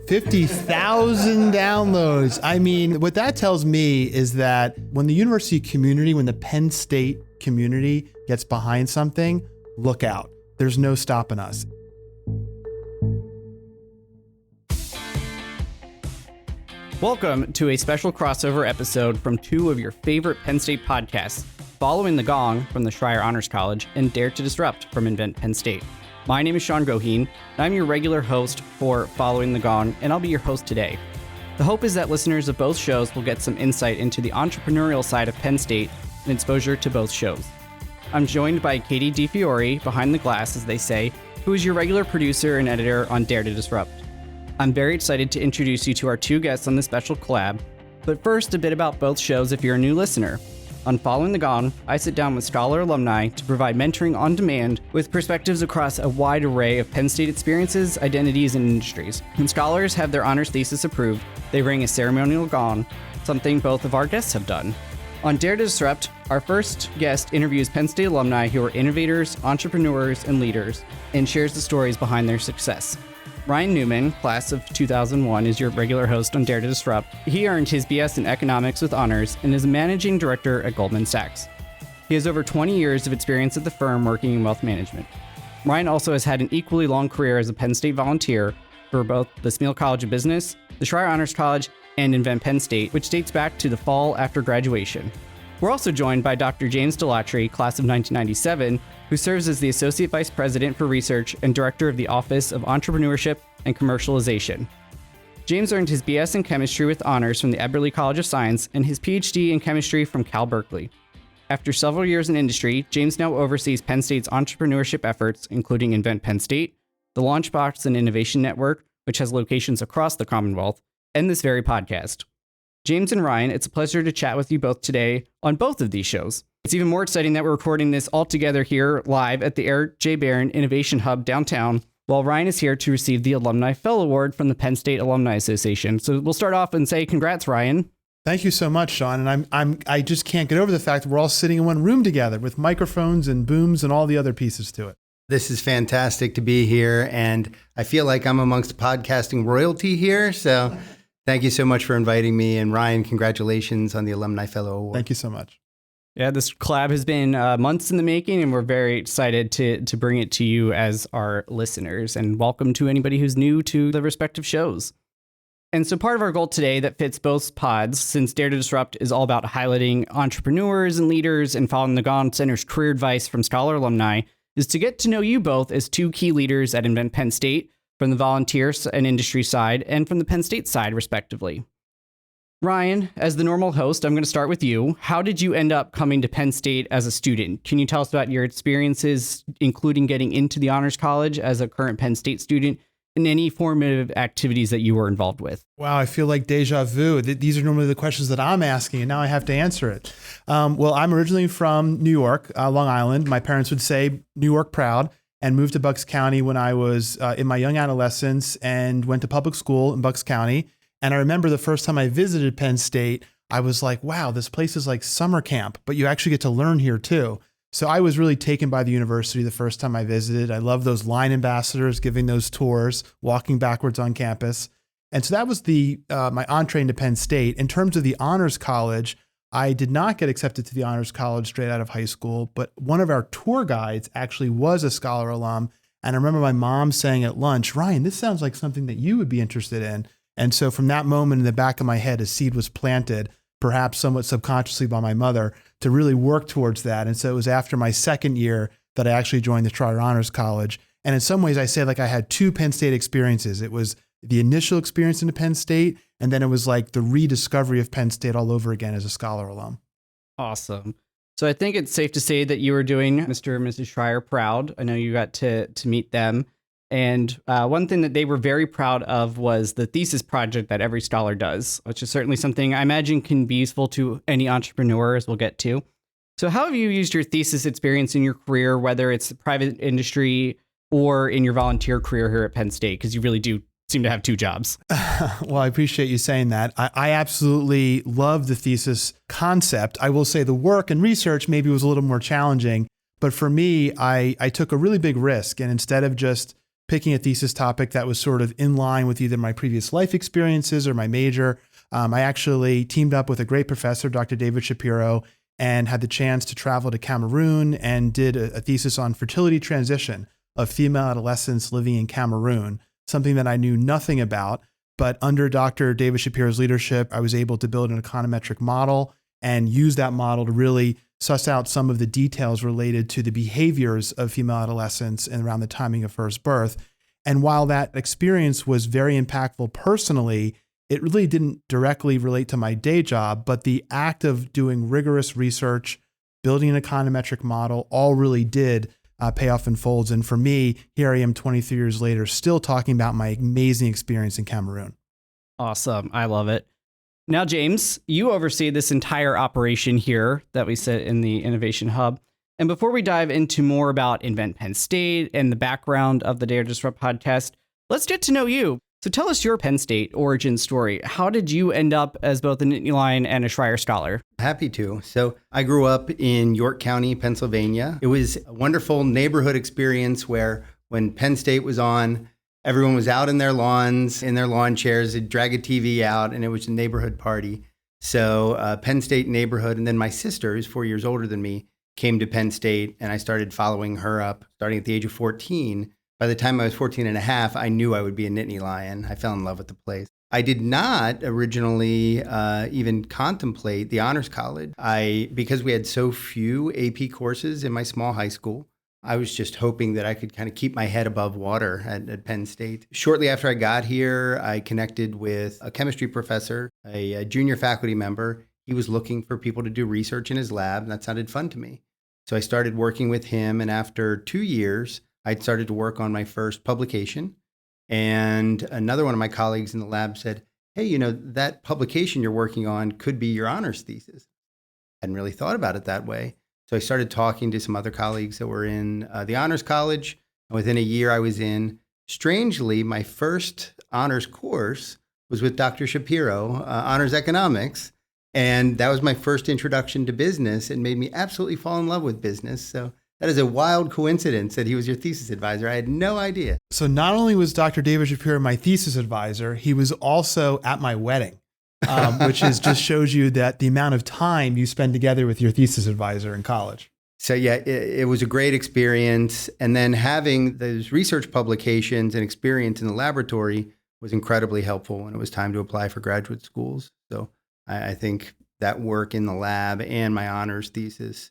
50,000 downloads. I mean, what that tells me is that when the university community, when the Penn State community gets behind something, look out. There's no stopping us. Welcome to a special crossover episode from two of your favorite Penn State podcasts, Following the Gong from the Schreyer Honors College and Dare to Disrupt from Invent Penn State. My name is Sean Goheen, and I'm your regular host for Following the Gong, and I'll be your host today. The hope is that listeners of both shows will get some insight into the entrepreneurial side of Penn State and exposure to both shows. I'm joined by Katie DeFiore, behind the glass, as they say, who is your regular producer and editor on Dare to Disrupt. I'm very excited to introduce you to our two guests on this special collab, but first, a bit about both shows if you're a new listener. On Following the Gong, I sit down with scholar alumni to provide mentoring on demand with perspectives across a wide array of Penn State experiences, identities, and industries. When scholars have their honors thesis approved, they ring a ceremonial gong, something both of our guests have done. On Dare to Disrupt, our first guest interviews Penn State alumni who are innovators, entrepreneurs, and leaders, and shares the stories behind their success. Ryan Newman, class of 2001, is your regular host on Dare to Disrupt. He earned his BS in economics with honors and is a managing director at Goldman Sachs. He has over 20 years of experience at the firm working in wealth management. Ryan also has had an equally long career as a Penn State volunteer for both the Smeal College of Business, the Schreyer Honors College, and Invent Penn State, which dates back to the fall after graduation. We're also joined by Dr. James Delattre, class of 1997, who serves as the Associate Vice President for Research and Director of the Office of Entrepreneurship and Commercialization. James earned his BS in Chemistry with honors from the Berkeley College of Science and his Ph.D. in Chemistry from Cal Berkeley. After several years in industry, James now oversees Penn State's entrepreneurship efforts, including Invent Penn State, the LaunchBox Innovation Network, which has locations across the Commonwealth, and this very podcast. James and Ryan, it's a pleasure to chat with you both today on both of these shows. It's even more exciting that we're recording this all together here live at the Eric J. Barron Innovation Hub downtown, while Ryan is here to receive the Alumni Fellow Award from the Penn State Alumni Association. So we'll start off and say congrats, Ryan. Thank you so much, Sean. And I just can't get over the fact that we're all sitting in one room together with microphones and booms and all the other pieces to it. This is fantastic to be here, and I feel like I'm amongst podcasting royalty here. So thank you so much for inviting me. And Ryan, congratulations on the Alumni Fellow Award. Thank you so much. Yeah, this collab has been months in the making, and we're very excited to bring it to you as our listeners. And welcome to anybody who's new to the respective shows. And so part of our goal today that fits both pods, since Dare to Disrupt is all about highlighting entrepreneurs and leaders and Following the Gong centers career advice from scholar alumni, is to get to know you both as two key leaders at Invent Penn State, from the volunteer and industry side and from the Penn State side, respectively. Ryan, as the normal host, I'm going to start with you. How did you end up coming to Penn State as a student? Can you tell us about your experiences, including getting into the Honors College as a current Penn State student, and any formative activities that you were involved with? Wow, I feel like deja vu. These are normally the questions that I'm asking, and now I have to answer it. Well, I'm originally from New York, Long Island. My parents would say New York proud, and moved to Bucks County when I was in my young adolescence and went to public school in Bucks County. And I remember the first time I visited Penn State, I was like, wow, this place is like summer camp, but you actually get to learn here too. So I was really taken by the university the first time I visited. I love those line ambassadors giving those tours, walking backwards on campus. And so that was my entree into Penn State. In terms of the Honors College, I did not get accepted to the Honors College straight out of high school, but one of our tour guides actually was a scholar alum. And I remember my mom saying at lunch, Ryan, this sounds like something that you would be interested in. And so from that moment in the back of my head, a seed was planted, perhaps somewhat subconsciously by my mother, to really work towards that. And so it was after my second year that I actually joined the Schreyer Honors College. And in some ways, I say like I had two Penn State experiences. It was the initial experience into Penn State, and then it was like the rediscovery of Penn State all over again as a scholar alum. Awesome. So I think it's safe to say that you were doing Mr. and Mrs. Schreyer proud. I know you got to meet them. And one thing that they were very proud of was the thesis project that every scholar does, which is certainly something I imagine can be useful to any entrepreneur, as we'll get to. So how have you used your thesis experience in your career, whether it's private industry or in your volunteer career here at Penn State? Because you really do seem to have two jobs. Well, I appreciate you saying that. I absolutely love the thesis concept. I will say the work and research maybe was a little more challenging. But for me, I took a really big risk. And instead of just picking a thesis topic that was sort of in line with either my previous life experiences or my major. I actually teamed up with a great professor, Dr. David Shapiro, and had the chance to travel to Cameroon and did a thesis on fertility transition of female adolescents living in Cameroon, something that I knew nothing about. But under Dr. David Shapiro's leadership, I was able to build an econometric model and use that model to really suss out some of the details related to the behaviors of female adolescents and around the timing of first birth. And while that experience was very impactful personally, it really didn't directly relate to my day job, but the act of doing rigorous research, building an econometric model, all really did pay off in folds. And for me, here I am 23 years later, still talking about my amazing experience in Cameroon. Awesome. I love it. Now, James, you oversee this entire operation here that we sit in the Innovation Hub. And before we dive into more about Invent Penn State and the background of the Dare to Disrupt podcast, let's get to know you. So tell us your Penn State origin story. How did you end up as both a Nittany Lion and a Schreier Scholar? Happy to. So I grew up in York County, Pennsylvania. It was a wonderful neighborhood experience where when Penn State was on, everyone was out in their lawns, in their lawn chairs. They'd drag a TV out, and it was a neighborhood party. So Penn State neighborhood. And then my sister, who's 4 years older than me, came to Penn State, and I started following her up starting at the age of 14. By the time I was 14 and a half, I knew I would be a Nittany Lion. I fell in love with the place. I did not originally even contemplate the honors college. Because we had so few AP courses in my small high school, I was just hoping that I could kind of keep my head above water at Penn State. Shortly after I got here, I connected with a chemistry professor, a junior faculty member. He was looking for people to do research in his lab, and that sounded fun to me. So I started working with him, and after 2 years, I started to work on my first publication. And another one of my colleagues in the lab said, hey, that publication you're working on could be your honors thesis. I hadn't really thought about it that way. So I started talking to some other colleagues that were in the honors college. And within a year I was in. Strangely, my first honors course was with Dr. Shapiro, honors economics. And that was my first introduction to business. It made me absolutely fall in love with business. So that is a wild coincidence that he was your thesis advisor. I had no idea. So not only was Dr. David Shapiro my thesis advisor, he was also at my wedding, which just shows you that the amount of time you spend together with your thesis advisor in college. So yeah, it was a great experience. And then having those research publications and experience in the laboratory was incredibly helpful when it was time to apply for graduate schools. So I think that work in the lab and my honors thesis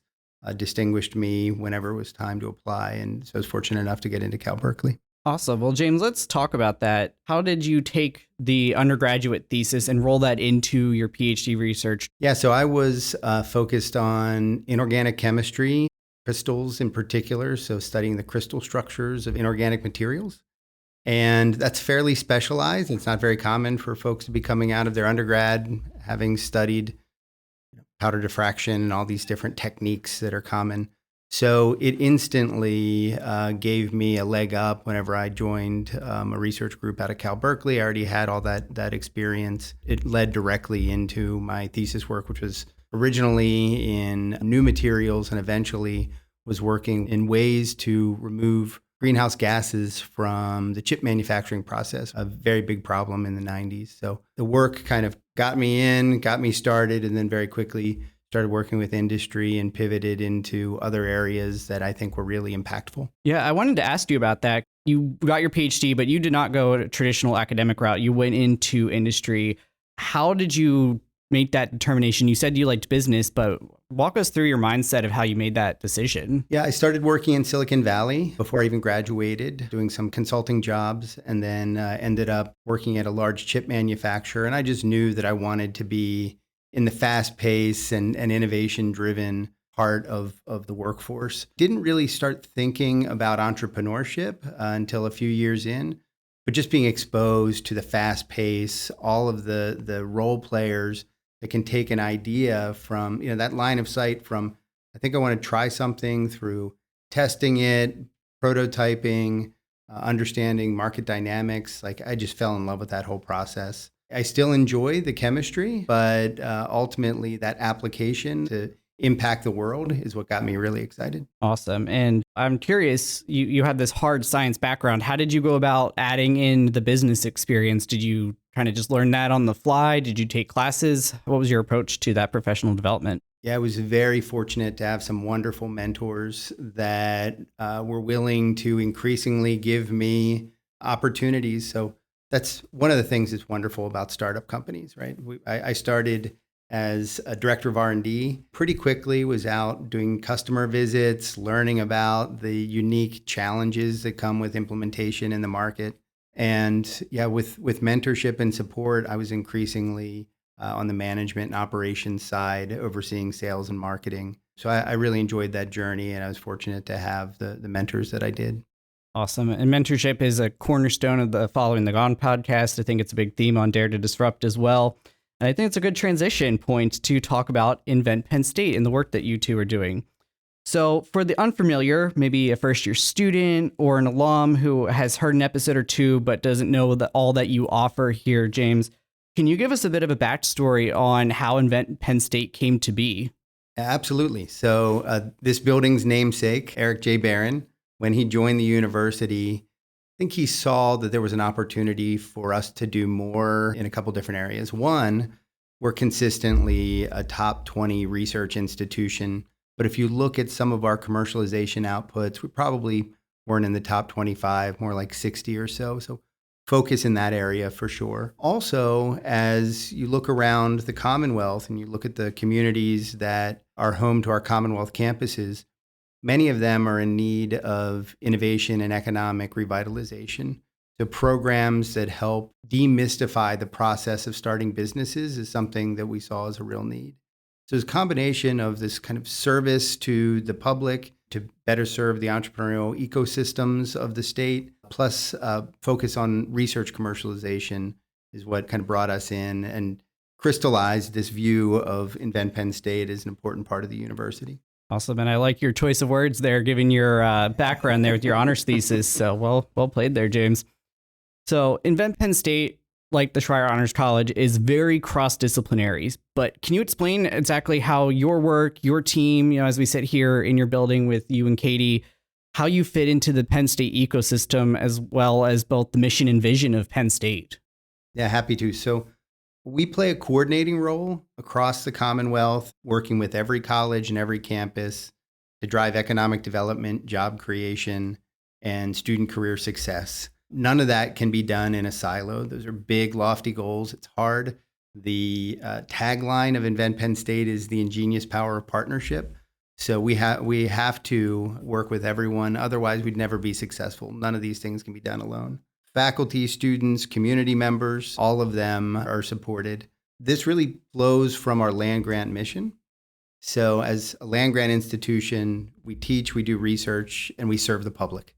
distinguished me whenever it was time to apply. And so I was fortunate enough to get into Cal Berkeley. Awesome. Well, James, let's talk about that. How did you take the undergraduate thesis and roll that into your PhD research? Yeah, so I was focused on inorganic chemistry, crystals in particular, so studying the crystal structures of inorganic materials. And that's fairly specialized. It's not very common for folks to be coming out of their undergrad having studied powder diffraction and all these different techniques that are common. So it instantly gave me a leg up whenever I joined a research group out of Cal Berkeley. I already had all that experience. It led directly into my thesis work, which was originally in new materials and eventually was working in ways to remove greenhouse gases from the chip manufacturing process, a very big problem in the 90s. So the work kind of got me started, and then very quickly started working with industry and pivoted into other areas that I think were really impactful. Yeah, I wanted to ask you about that. You got your PhD, but you did not go a traditional academic route. You went into industry. How did you make that determination? You said you liked business, but walk us through your mindset of how you made that decision. Yeah, I started working in Silicon Valley before I even graduated, doing some consulting jobs, and then ended up working at a large chip manufacturer. And I just knew that I wanted to be in the fast pace and innovation-driven part of the workforce. Didn't really start thinking about entrepreneurship until a few years in, but just being exposed to the fast pace, all of the role players that can take an idea from, that line of sight from, I think I want to try something, through testing it, prototyping, understanding market dynamics. Like, I just fell in love with that whole process. I still enjoy the chemistry, but ultimately that application to impact the world is what got me really excited. Awesome. And I'm curious, you had this hard science background. How did you go about adding in the business experience? Did you kind of just learn that on the fly? Did you take classes? What was your approach to that professional development? Yeah, I was very fortunate to have some wonderful mentors that were willing to increasingly give me opportunities. So that's one of the things that's wonderful about startup companies, right? I started as a director of R&D, pretty quickly was out doing customer visits, learning about the unique challenges that come with implementation in the market. And yeah, with mentorship and support, I was increasingly on the management and operations side, overseeing sales and marketing. So I really enjoyed that journey, and I was fortunate to have the mentors that I did. Awesome. And mentorship is a cornerstone of the Following the Gong podcast. I think it's a big theme on Dare to Disrupt as well. And I think it's a good transition point to talk about Invent Penn State and the work that you two are doing. So for the unfamiliar, maybe a first year student or an alum who has heard an episode or two but doesn't know all that you offer here, James, can you give us a bit of a backstory on how Invent Penn State came to be? Absolutely. So this building's namesake, Eric J. Barron, when he joined the university, I think he saw that there was an opportunity for us to do more in a couple different areas. One, we're consistently a top 20 research institution, but if you look at some of our commercialization outputs, we probably weren't in the top 25, more like 60 or so. So focus in that area for sure. Also, as you look around the Commonwealth and you look at the communities that are home to our Commonwealth campuses, many of them are in need of innovation and economic revitalization. So programs that help demystify the process of starting businesses is something that we saw as a real need. So it's a combination of this kind of service to the public to better serve the entrepreneurial ecosystems of the state, plus focus on research commercialization is what kind of brought us in and crystallized this view of Invent Penn State as an important part of the university. Awesome. And I like your choice of words there, given your background there with your honors thesis. So well played there, James. So Invent Penn State, like the Schreier Honors College, is very cross-disciplinary. But can you explain exactly how your work, your team, as we sit here in your building with you and Katie, how you fit into the Penn State ecosystem, as well as both the mission and vision of Penn State? Yeah, happy to. So we play a coordinating role across the Commonwealth, working with every college and every campus to drive economic development, job creation, and student career success. None of that can be done in a silo. Those are big, lofty goals. It's hard. The tagline of Invent Penn State is the ingenious power of partnership. So we have to work with everyone. Otherwise, we'd never be successful. None of these things can be done alone. Faculty, students, community members, all of them are supported. This really flows from our land grant mission. So as a land grant institution, we teach, we do research, and we serve the public.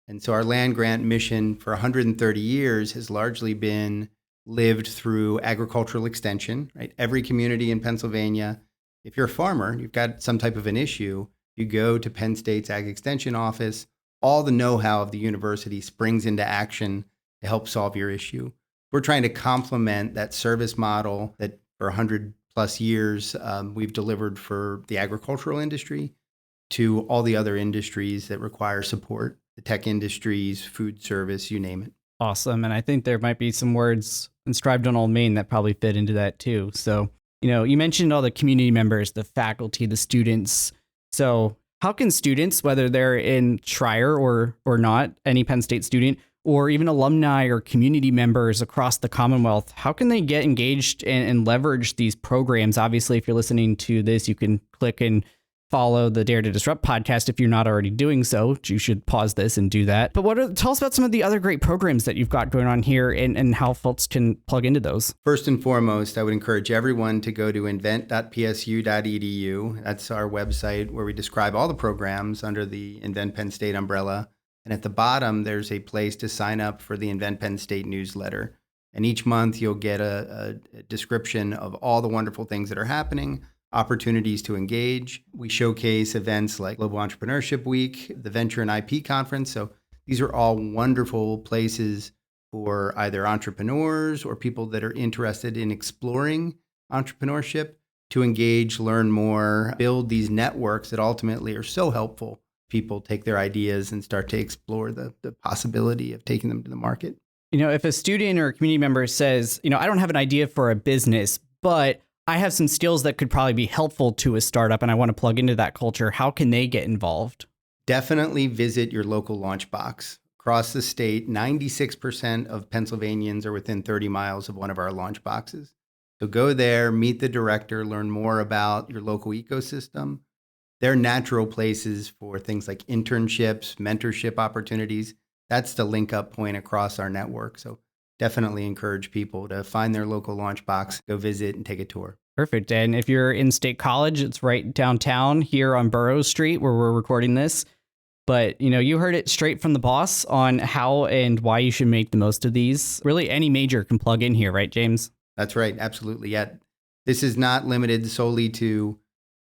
And so our land grant mission for 130 years has largely been lived through agricultural extension, right? Every community in Pennsylvania, if you're a farmer, you've got some type of an issue, you go to Penn State's Ag Extension office. All the know-how of the university springs into action to help solve your issue. We're trying to complement that service model that for 100 plus years we've delivered for the agricultural industry to all the other industries that require support, the tech industries, food service, you name it. Awesome. And I think there might be some words inscribed on Old Main that probably fit into that too. So, you mentioned all the community members, the faculty, the students. So how can students, whether they're in Schreier or not, any Penn State student, or even alumni or community members across the Commonwealth, how can they get engaged and leverage these programs? Obviously, if you're listening to this, you can click and follow the Dare to Disrupt podcast if you're not already doing so. You should pause this and do that. But tell us about some of the other great programs that you've got going on here and how folks can plug into those. First and foremost, I would encourage everyone to go to invent.psu.edu. That's our website where we describe all the programs under the Invent Penn State umbrella. And at the bottom, there's a place to sign up for the Invent Penn State newsletter. And each month you'll get a description of all the wonderful things that are happening, opportunities to engage. We showcase events like Global Entrepreneurship Week, the Venture and IP Conference. So these are all wonderful places for either entrepreneurs or people that are interested in exploring entrepreneurship to engage, learn more, build these networks that ultimately are so helpful. People take their ideas and start to explore the possibility of taking them to the market. If a student or a community member says, I don't have an idea for a business, but I have some skills that could probably be helpful to a startup and I want to plug into that culture, how can they get involved? Definitely visit your local LaunchBox. Across the state, 96% of Pennsylvanians are within 30 miles of one of our LaunchBoxes. So go there, meet the director, learn more about your local ecosystem. They're natural places for things like internships, mentorship opportunities. That's the link up point across our network. So definitely encourage people to find their local LaunchBox, go visit and take a tour. Perfect. And if you're in State College, it's right downtown here on Burroughs Street where we're recording this. But, you heard it straight from the boss on how and why you should make the most of these. Really, any major can plug in here, right, James? That's right. Absolutely. Yeah. This is not limited solely to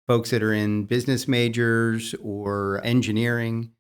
folks that are in business majors or engineering.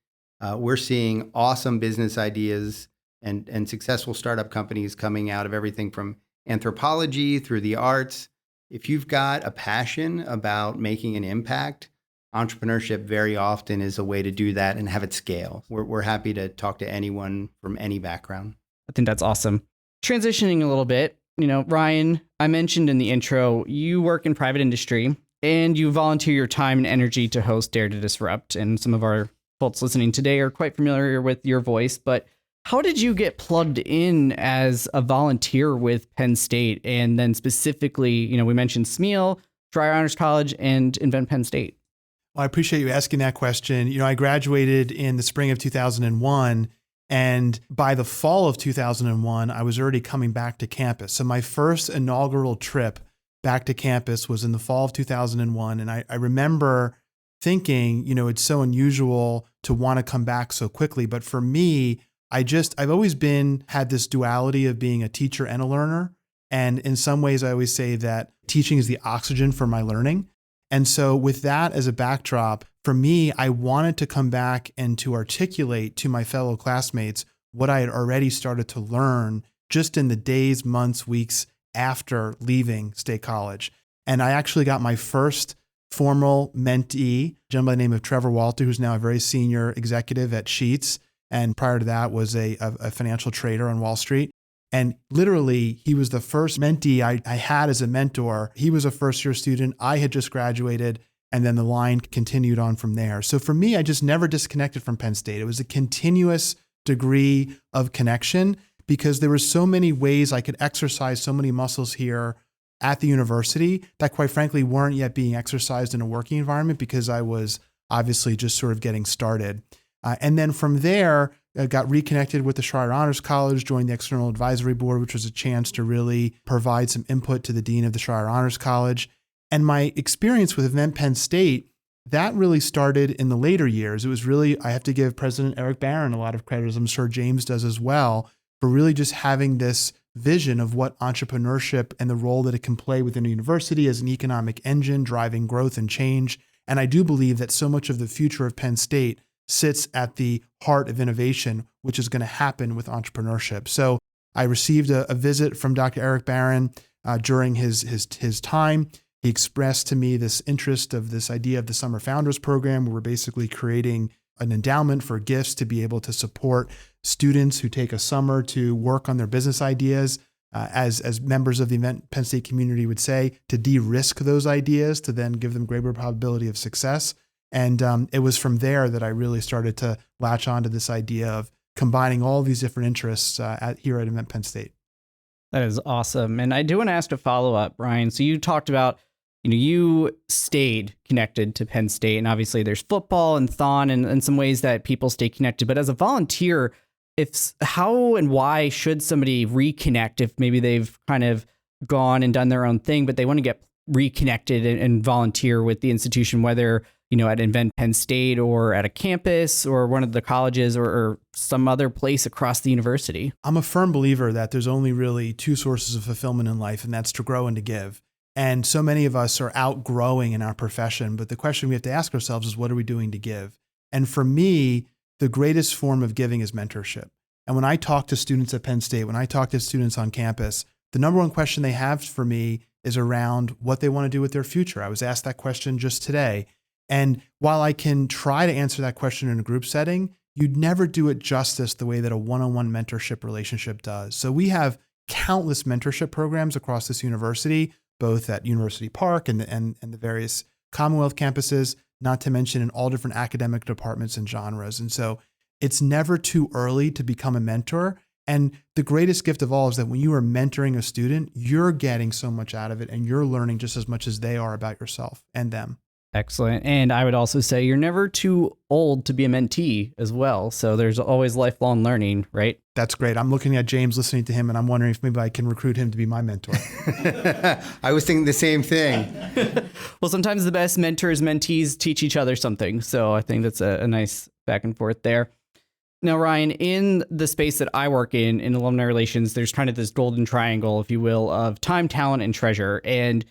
We're seeing awesome business ideas and successful startup companies coming out of everything from anthropology through the arts. If you've got a passion about making an impact, entrepreneurship very often is a way to do that and have it scale. We're happy to talk to anyone from any background. I think that's awesome. Transitioning a little bit, Ryan, I mentioned in the intro, you work in private industry and you volunteer your time and energy to host Dare to Disrupt. And some of our folks listening today are quite familiar with your voice, but how did you get plugged in as a volunteer with Penn State? And then specifically, we mentioned SMEAL, Schreier Honors College, and Invent Penn State. Well, I appreciate you asking that question. I graduated in the spring of 2001, and by the fall of 2001, I was already coming back to campus. So my first inaugural trip back to campus was in the fall of 2001. And I remember thinking, it's so unusual to want to come back so quickly. But for me, I've always had this duality of being a teacher and a learner. And in some ways, I always say that teaching is the oxygen for my learning. And so with that as a backdrop, for me, I wanted to come back and to articulate to my fellow classmates what I had already started to learn just in the days, months, weeks after leaving State College. And I actually got my first formal mentee, a gentleman by the name of Trevor Walter, who's now a very senior executive at Sheets. And prior to that was a financial trader on Wall Street. And literally, he was the first mentee I had as a mentor. He was a first-year student. I had just graduated, and then the line continued on from there. So for me, I just never disconnected from Penn State. It was a continuous degree of connection because there were so many ways I could exercise so many muscles here at the university that quite frankly weren't yet being exercised in a working environment because I was obviously just sort of getting started. And then from there, got reconnected with the Schreier Honors College, joined the External Advisory Board, which was a chance to really provide some input to the Dean of the Schreier Honors College. And my experience with Invent Penn State, that really started in the later years. It was really, I have to give President Eric Barron a lot of credit, as I'm sure James does as well, for really just having this vision of what entrepreneurship and the role that it can play within a university as an economic engine, driving growth and change. And I do believe that so much of the future of Penn State sits at the heart of innovation, which is going to happen with entrepreneurship. So I received a visit from Dr. Eric Barron during his time. He expressed to me this interest of this idea of the Summer Founders Program, where we're basically creating an endowment for gifts to be able to support students who take a summer to work on their business ideas, as members of the Invent Penn State community would say, to de-risk those ideas, to then give them greater probability of success. And it was from there that I really started to latch onto this idea of combining all these different interests here at Invent Penn State. That is awesome. And I do want to ask a follow-up, Ryan. So you talked about, you stayed connected to Penn State, and obviously there's football and thon and some ways that people stay connected. But as a volunteer, how and why should somebody reconnect if maybe they've kind of gone and done their own thing, but they want to get reconnected and volunteer with the institution, whether at Invent Penn State or at a campus or one of the colleges or some other place across the university? I'm a firm believer that there's only really two sources of fulfillment in life, and that's to grow and to give. And so many of us are outgrowing in our profession, but the question we have to ask ourselves is, what are we doing to give? And for me, the greatest form of giving is mentorship. And when I talk to students at Penn State, when I talk to students on campus, the number one question they have for me is around what they want to do with their future. I was asked that question just today. And while I can try to answer that question in a group setting, you'd never do it justice the way that a one-on-one mentorship relationship does. So we have countless mentorship programs across this university, both at University Park and the various Commonwealth campuses, not to mention in all different academic departments and genres. And so it's never too early to become a mentor. And the greatest gift of all is that when you are mentoring a student, you're getting so much out of it and you're learning just as much as they are about yourself and them. Excellent. And I would also say you're never too old to be a mentee as well. So there's always lifelong learning, right? That's great. I'm looking at James, listening to him, and I'm wondering if maybe I can recruit him to be my mentor. I was thinking the same thing. Well, sometimes the best mentors, mentees teach each other something. So I think that's a nice back and forth there. Now, Ryan, in the space that I work in alumni relations, there's kind of this golden triangle, if you will, of time, talent, and treasure. And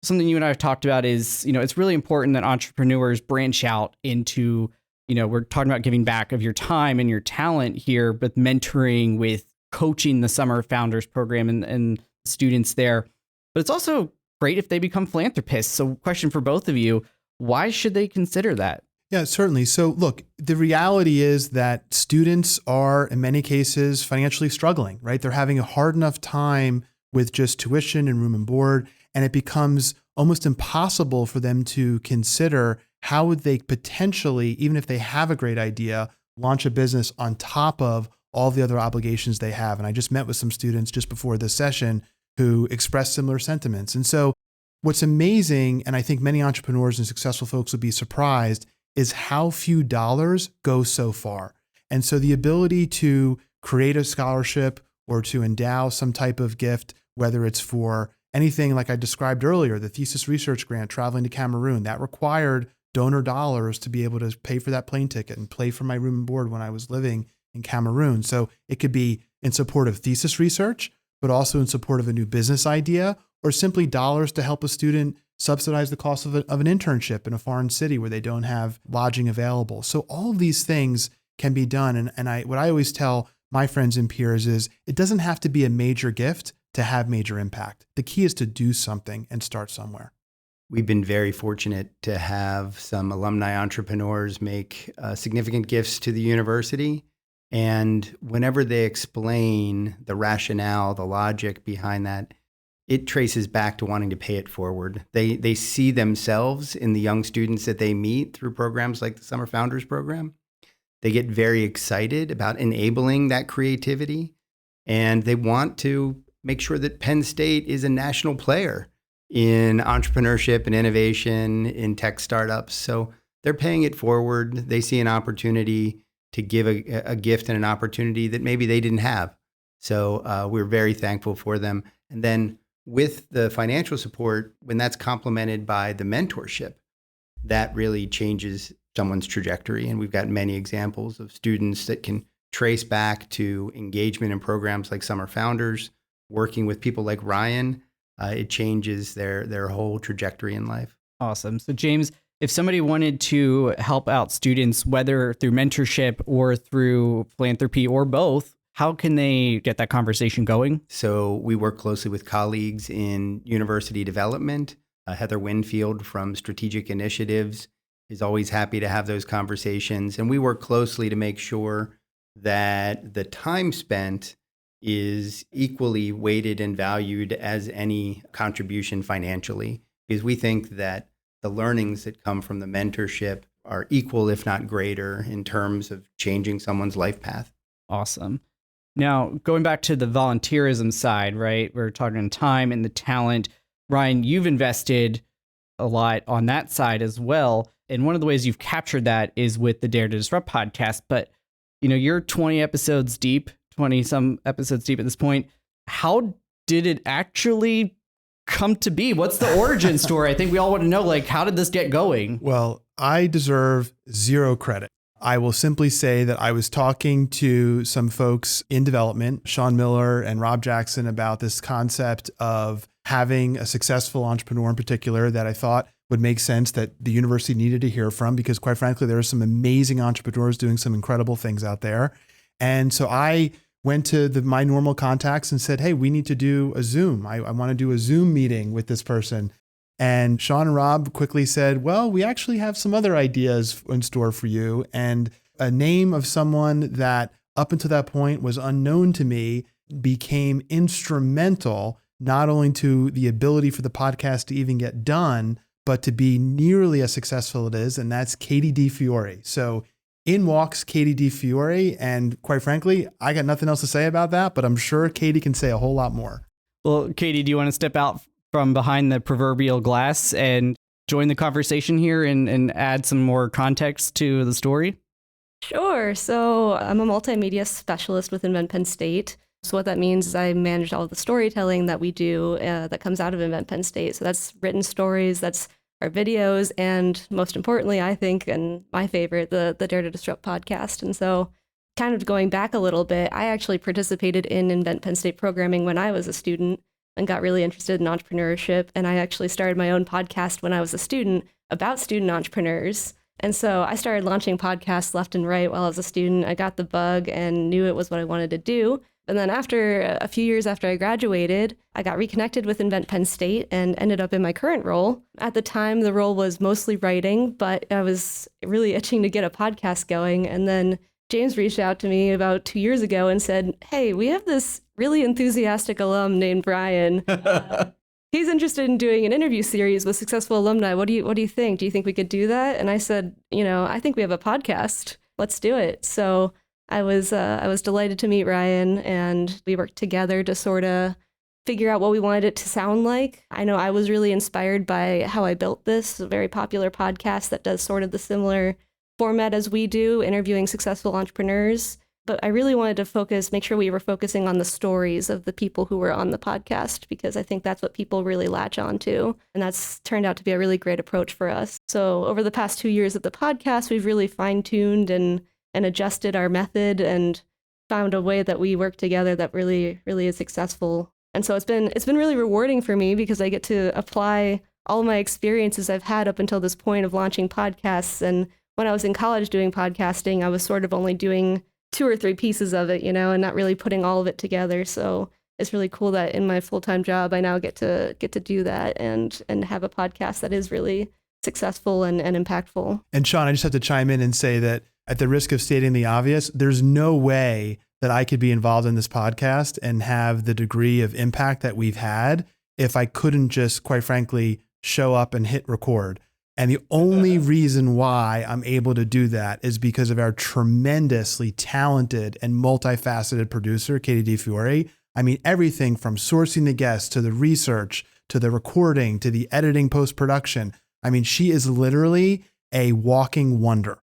something you and I have talked about is, it's really important that entrepreneurs branch out into, we're talking about giving back of your time and your talent here, but mentoring with coaching the Summer Founders Program and students there. But it's also great if they become philanthropists. So question for both of you, why should they consider that? Yeah, certainly. So look, the reality is that students are in many cases financially struggling, right? They're having a hard enough time with just tuition and room and board, and it becomes almost impossible for them to consider how would they potentially, even if they have a great idea, launch a business on top of all the other obligations they have. And I just met with some students just before this session who expressed similar sentiments. And so what's amazing, and I think many entrepreneurs and successful folks would be surprised, is how few dollars go so far. And so the ability to create a scholarship or to endow some type of gift, whether it's for anything like I described earlier, the thesis research grant traveling to Cameroon, that required donor dollars to be able to pay for that plane ticket and pay for my room and board when I was living in Cameroon. So it could be in support of thesis research, but also in support of a new business idea, or simply dollars to help a student subsidize the cost of an internship in a foreign city where they don't have lodging available. So all of these things can be done. And what I always tell my friends and peers is it doesn't have to be a major gift to have major impact. The key is to do something and start somewhere. We've been very fortunate to have some alumni entrepreneurs make significant gifts to the university. And whenever they explain the rationale, the logic behind that, it traces back to wanting to pay it forward. They see themselves in the young students that they meet through programs like the Summer Founders Program. They get very excited about enabling that creativity, and they want to make sure that Penn State is a national player in entrepreneurship and innovation in tech startups. So they're paying it forward. They see an opportunity to give a gift and an opportunity that maybe they didn't have. So we're very thankful for them. And then with the financial support, when that's complemented by the mentorship, that really changes someone's trajectory. And we've got many examples of students that can trace back to engagement in programs like Summer Founders, working with people like Ryan. It changes their whole trajectory in life. Awesome. So James, if somebody wanted to help out students, whether through mentorship or through philanthropy or both, how can they get that conversation going? So we work closely with colleagues in university development. Heather Winfield from Strategic Initiatives is always happy to have those conversations. And we work closely to make sure that the time spent is equally weighted and valued as any contribution financially, because we think that the learnings that come from the mentorship are equal, if not greater, in terms of changing someone's life path. Awesome. Now, going back to the volunteerism side, right? We're talking time and the talent. Ryan, you've invested a lot on that side as well. And one of the ways you've captured that is with the Dare to Disrupt podcast. But, you're 20 episodes deep, 20 some episodes deep at this point. How did it actually come to be? What's the origin story? I think we all want to know, how did this get going? Well, I deserve zero credit. I will simply say that I was talking to some folks in development, Sean Miller and Rob Jackson, about this concept of having a successful entrepreneur in particular that I thought would make sense that the university needed to hear from, because quite frankly, there are some amazing entrepreneurs doing some incredible things out there. And so I went to my normal contacts and said, hey, we need to do a Zoom. I want to do a Zoom meeting with this person. And Sean and Rob quickly said, well, we actually have some other ideas in store for you. And a name of someone that up until that point was unknown to me became instrumental, not only to the ability for the podcast to even get done, but to be nearly as successful it is. And that's Katie DeFiore. So in walks Katie DeFiore. And quite frankly, I got nothing else to say about that, but I'm sure Katie can say a whole lot more. Well, Katie, do you want to step out from behind the proverbial glass and join the conversation here and add some more context to the story? Sure. So I'm a multimedia specialist with Invent Penn State. So what that means is I manage all of the storytelling that we do that comes out of Invent Penn State. So that's written stories, that's our videos, and most importantly, I think, and my favorite, the Dare to Disrupt podcast. And so kind of going back a little bit, I actually participated in Invent Penn State programming when I was a student and got really interested in entrepreneurship. And I actually started my own podcast when I was a student about student entrepreneurs. And so I started launching podcasts left and right while I was a student. I got the bug and knew it was what I wanted to do. And then after a few years after I graduated, I got reconnected with Invent Penn State and ended up in my current role. At the time, the role was mostly writing, but I was really itching to get a podcast going. And then James reached out to me about 2 years ago and said, hey, we have this really enthusiastic alum named Brian. He's interested in doing an interview series with successful alumni. What do you think? Do you think we could do that? And I said, I think we have a podcast. Let's do it. So I was delighted to meet Ryan, and we worked together to sort of figure out what we wanted it to sound like. I know I was really inspired by how I built this, a very popular podcast that does sort of the similar format as we do, interviewing successful entrepreneurs. But I really wanted to make sure we were focusing on the stories of the people who were on the podcast, because I think that's what people really latch on to. And that's turned out to be a really great approach for us. So over the past 2 years of the podcast, we've really fine-tuned and adjusted our method and found a way that we work together that really, really is successful. And so it's been really rewarding for me because I get to apply all my experiences I've had up until this point of launching podcasts. And when I was in college doing podcasting, I was sort of only doing 2 or 3 pieces of it, and not really putting all of it together. So it's really cool that in my full-time job, I now get to do that and have a podcast that is really successful and impactful. And Sean, I just have to chime in and say that at the risk of stating the obvious, there's no way that I could be involved in this podcast and have the degree of impact that we've had if I couldn't just, quite frankly, show up and hit record. And the only reason why I'm able to do that is because of our tremendously talented and multifaceted producer, Katie DeFiore. I mean, everything from sourcing the guests to the research, to the recording, to the editing, post-production. I mean, she is literally a walking wonder.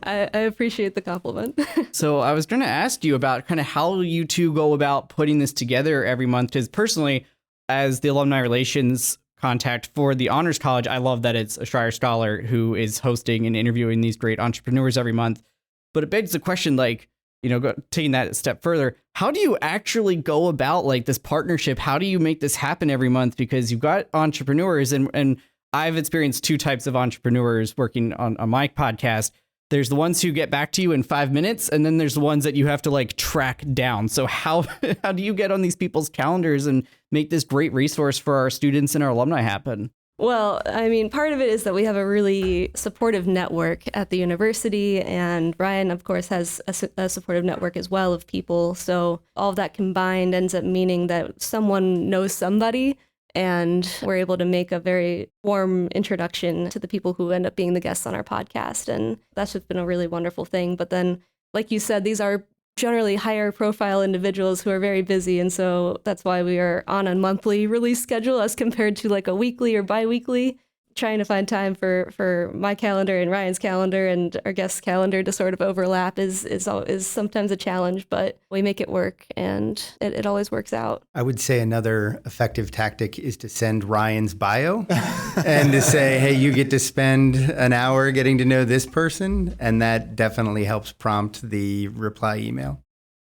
I appreciate the compliment. So I was going to ask you about kind of how you two go about putting this together every month, because personally, as the alumni relations contact for the Honors College, I love that it's a Schreier scholar who is hosting and interviewing these great entrepreneurs every month. But it begs the question, taking that a step further, how do you actually go about this partnership? How do you make this happen every month? Because you've got entrepreneurs, and I've experienced 2 types of entrepreneurs working on my podcast. There's the ones who get back to you in 5 minutes, and then there's the ones that you have to track down. So how do you get on these people's calendars and make this great resource for our students and our alumni happen? Well, I mean, part of it is that we have a really supportive network at the university, and Ryan, of course, has a supportive network as well of people. So all of that combined ends up meaning that someone knows somebody, and we're able to make a very warm introduction to the people who end up being the guests on our podcast. And that's just been a really wonderful thing. But then, like you said, these are generally higher profile individuals who are very busy. And so that's why we are on a monthly release schedule as compared to a weekly or bi-weekly. Trying to find time for my calendar and Ryan's calendar and our guest's calendar to sort of overlap is sometimes a challenge, but we make it work, and it always works out. I would say another effective tactic is to send Ryan's bio and to say, hey, you get to spend an hour getting to know this person. And that definitely helps prompt the reply email.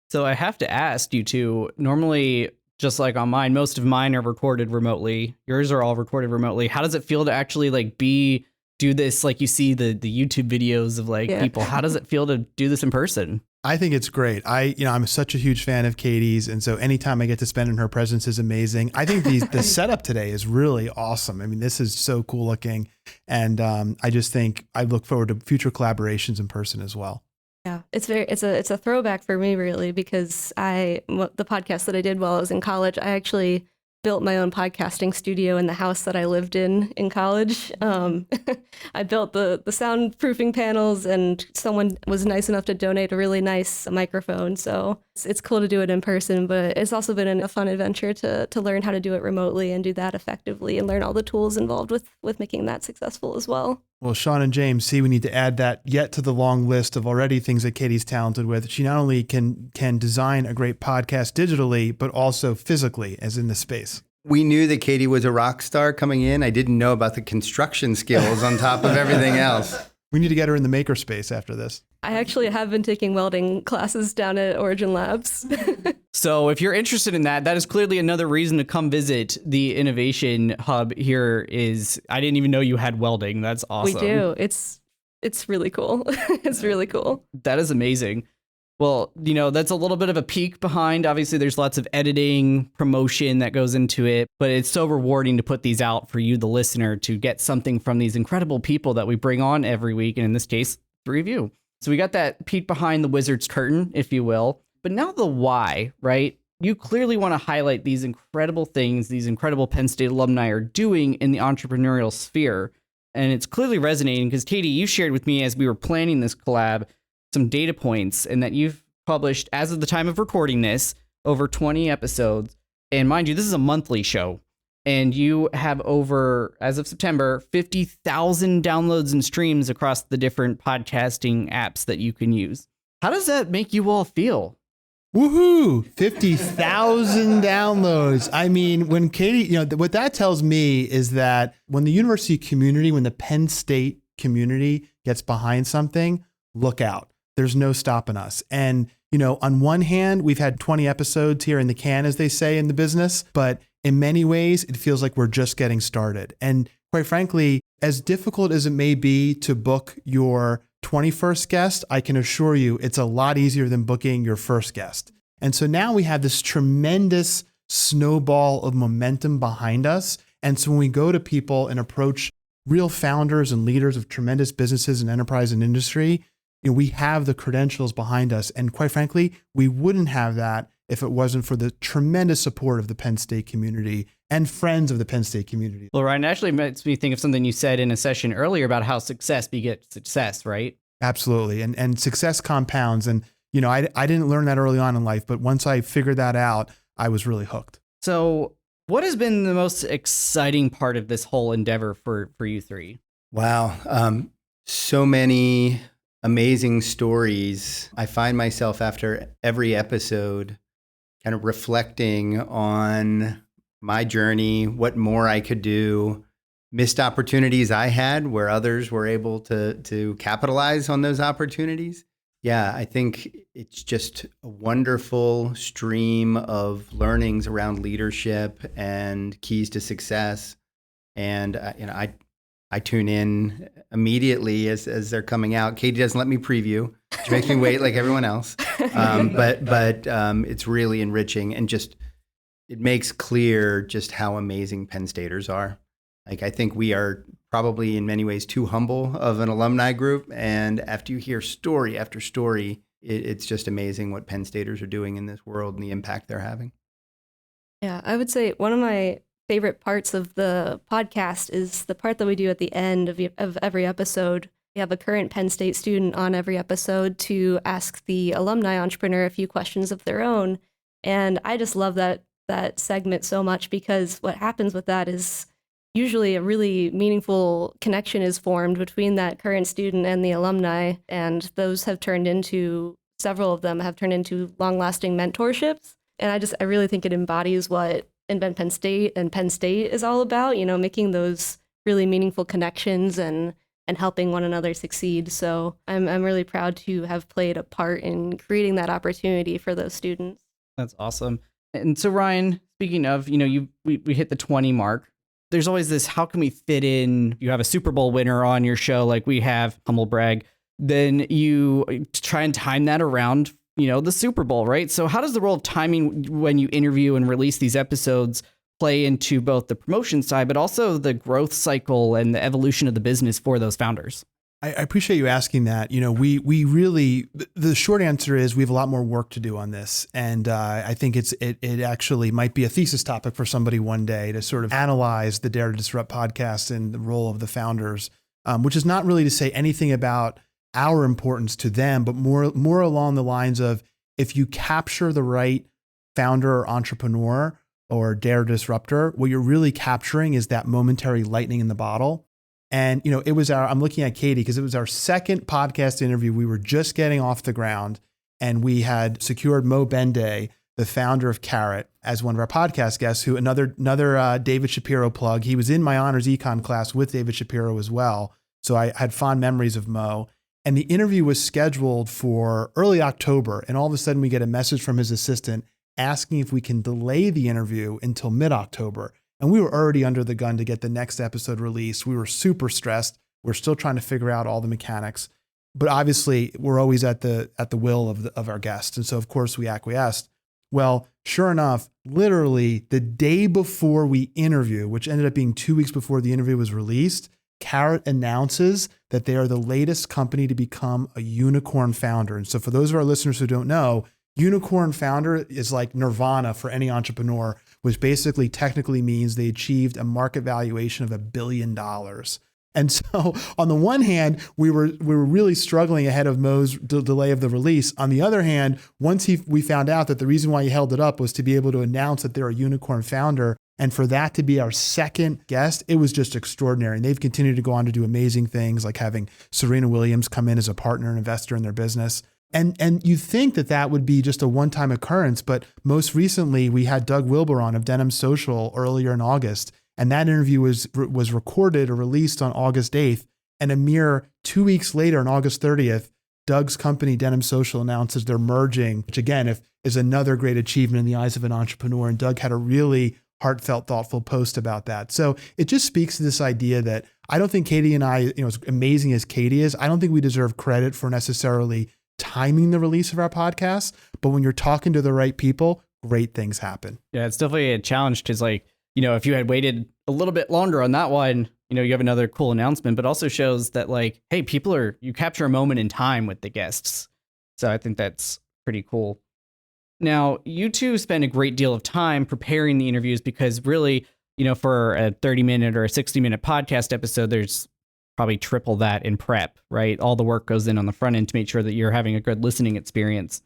So I have to ask you two, normally, just like on mine, most of mine are recorded remotely. Yours are all recorded remotely. How does it feel to actually do this? You see the YouTube videos of people. How does it feel to do this in person? I think it's great. I'm such a huge fan of Katie's. And so anytime I get to spend in her presence is amazing. I think the setup today is really awesome. I mean, this is so cool looking. And I just think I look forward to future collaborations in person as well. Yeah, it's a throwback for me, really, because the podcast that I did while I was in college, I actually built my own podcasting studio in the house that I lived in college. I built the soundproofing panels, and someone was nice enough to donate a really nice microphone. So it's cool to do it in person, but it's also been a fun adventure to learn how to do it remotely and do that effectively and learn all the tools involved with making that successful as well. Well, Sean and James, we need to add that yet to the long list of already things that Katie's talented with. She not only can design a great podcast digitally, but also physically, as in the space. We knew that Katie was a rock star coming in. I didn't know about the construction skills on top of everything else. We need to get her in the makerspace after this. I actually have been taking welding classes down at Origin Labs. So if you're interested in that is clearly another reason to come visit the Innovation Hub here. I didn't even know you had welding. That's awesome. We do. It's really cool. It's really cool. That is amazing. Well, that's a little bit of a peek behind. Obviously, there's lots of editing, promotion that goes into it, but it's so rewarding to put these out for you, the listener, to get something from these incredible people that we bring on every week. And in this case, 3 of you. So we got that peek behind the wizard's curtain, if you will. But now the why, right? You clearly want to highlight these incredible things these incredible Penn State alumni are doing in the entrepreneurial sphere. And it's clearly resonating because, Katie, you shared with me as we were planning this collab some data points, and that you've published, as of the time of recording this, over 20 episodes. And mind you, this is a monthly show. And you have over, as of September, 50,000 downloads and streams across the different podcasting apps that you can use. How does that make you all feel? Woohoo! 50,000 downloads. I mean, when Katie, what that tells me is that when the university community, when the Penn State community gets behind something, look out. There's no stopping us. And, on one hand, we've had 20 episodes here in the can, as they say in the business, but in many ways, it feels like we're just getting started. And quite frankly, as difficult as it may be to book your 21st guest, I can assure you it's a lot easier than booking your first guest. And so now we have this tremendous snowball of momentum behind us. And so when we go to people and approach real founders and leaders of tremendous businesses and enterprise and industry, we have the credentials behind us. And quite frankly, we wouldn't have that if it wasn't for the tremendous support of the Penn State community and friends of the Penn State community. Well, Ryan, actually makes me think of something you said in a session earlier about how success begets success, right? Absolutely. And success compounds. And, I didn't learn that early on in life, but once I figured that out, I was really hooked. So what has been the most exciting part of this whole endeavor for you three? Wow. So many amazing stories. I find myself after every episode kind of reflecting on my journey, what more I could do, missed opportunities I had where others were able to capitalize on those opportunities. Yeah, I think it's just a wonderful stream of learnings around leadership and keys to success. And I tune in immediately as they're coming out. Katie doesn't let me preview. She makes me wait like everyone else. But it's really enriching, and just it makes clear just how amazing Penn Staters are. Like, I think we are probably in many ways too humble of an alumni group. And after you hear story after story, it's just amazing what Penn Staters are doing in this world and the impact they're having. Yeah, I would say one of my favorite parts of the podcast is the part that we do at the end of every episode. We have a current Penn State student on every episode to ask the alumni entrepreneur a few questions of their own. And I just love that segment so much, because what happens with that is usually a really meaningful connection is formed between that current student and the alumni. And those have turned into, several of them have turned into long-lasting mentorships. And I really think it embodies what Invent Penn State and Penn State is all about, making those really meaningful connections and helping one another succeed. So I'm really proud to have played a part in creating that opportunity for those students. That's awesome. And so, Ryan, speaking of, we hit the 20 mark. There's always this, how can we fit in? You have a Super Bowl winner on your show, like we have, humble brag, then you try and time that around, the Super Bowl, right? So how does the role of timing when you interview and release these episodes play into both the promotion side, but also the growth cycle and the evolution of the business for those founders? I appreciate you asking that. We really, the short answer is we have a lot more work to do on this. And I think it actually might be a thesis topic for somebody one day to sort of analyze the Dare to Disrupt podcast and the role of the founders, which is not really to say anything about our importance to them, but more along the lines of, if you capture the right founder or entrepreneur or Dare Disruptor, what you're really capturing is that momentary lightning in the bottle. And, I'm looking at Katie because it was our second podcast interview. We were just getting off the ground, and we had secured Mo Bende, the founder of Carrot, as one of our podcast guests, who another David Shapiro plug. He was in my honors econ class with David Shapiro as well. So I had fond memories of Mo. And the interview was scheduled for early October. And all of a sudden we get a message from his assistant asking if we can delay the interview until mid-October. And we were already under the gun to get the next episode released. We were super stressed. We're still trying to figure out all the mechanics, but obviously we're always at the will of our guests. And so of course we acquiesced. Well, sure enough, literally the day before we interview, which ended up being 2 weeks before the interview was released, Carrot announces that they are the latest company to become a unicorn founder. And so for those of our listeners who don't know, unicorn founder is like nirvana for any entrepreneur, which basically technically means they achieved a market valuation of $1 billion. And so on the one hand, we were really struggling ahead of Mo's delay of the release. On the other hand, once we found out that the reason why he held it up was to be able to announce that they're a unicorn founder, and for that to be our second guest, it was just extraordinary. And they've continued to go on to do amazing things, like having Serena Williams come in as a partner and investor in their business. And you think that would be just a one-time occurrence, but most recently we had Doug Wilbur on of Denim Social earlier in August, and that interview was recorded or released on August 8th, and a mere 2 weeks later, on August 30th, Doug's company Denim Social announces they're merging, which again is another great achievement in the eyes of an entrepreneur. And Doug had a really heartfelt, thoughtful post about that. So it just speaks to this idea that I don't think Katie and I, as amazing as Katie is, I don't think we deserve credit for necessarily timing the release of our podcast, but when you're talking to the right people, great things happen. Yeah, it's definitely a challenge because if you had waited a little bit longer on that one, you have another cool announcement, but also shows that hey, you capture a moment in time with the guests. So I think that's pretty cool. Now, you two spend a great deal of time preparing the interviews because really, for a 30-minute or a 60-minute podcast episode, there's probably triple that in prep, right? All the work goes in on the front end to make sure that you're having a good listening experience.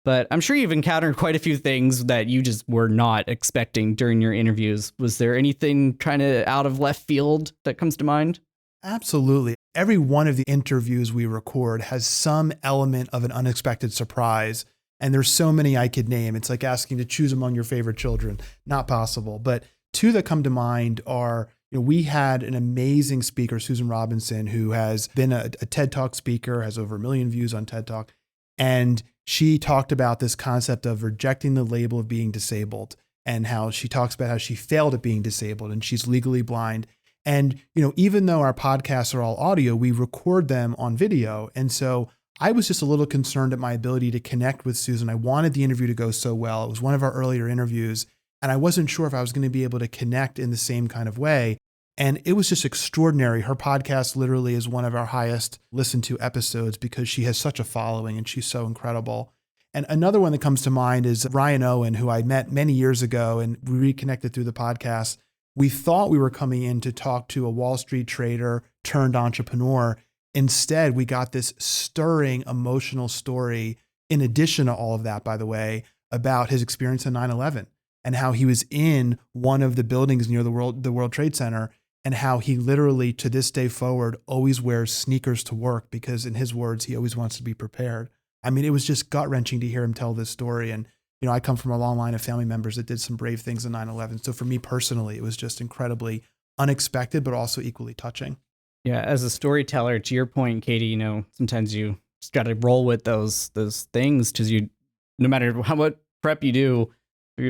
But I'm sure you've encountered quite a few things that you just were not expecting during your interviews. Was there anything kind of out of left field that comes to mind? Absolutely. Every one of the interviews we record has some element of an unexpected surprise. And there's so many I could name. It's like asking to choose among your favorite children. Not possible. But two that come to mind are, we had an amazing speaker, Susan Robinson, who has been a TED Talk speaker, has over 1 million views on TED Talk. And she talked about this concept of rejecting the label of being disabled, and how she talks about how she failed at being disabled and she's legally blind. And, even though our podcasts are all audio, we record them on video. And so I was just a little concerned at my ability to connect with Susan. I wanted the interview to go so well. It was one of our earlier interviews, and I wasn't sure if I was going to be able to connect in the same kind of way. And it was just extraordinary. Her podcast literally is one of our highest listened to episodes because she has such a following and she's so incredible. And another one that comes to mind is Ryan Owen, who I met many years ago and we reconnected through the podcast. We thought we were coming in to talk to a Wall Street trader turned entrepreneur. Instead, we got this stirring emotional story, in addition to all of that, by the way, about his experience in 9/11 and how he was in one of the buildings near the World Trade Center, and how he literally, to this day forward, always wears sneakers to work because, in his words, he always wants to be prepared. I mean, it was just gut-wrenching to hear him tell this story. And, I come from a long line of family members that did some brave things in 9/11. So for me personally, it was just incredibly unexpected, but also equally touching. Yeah, as a storyteller, to your point, Katie, sometimes you just got to roll with those things because no matter how much prep you do,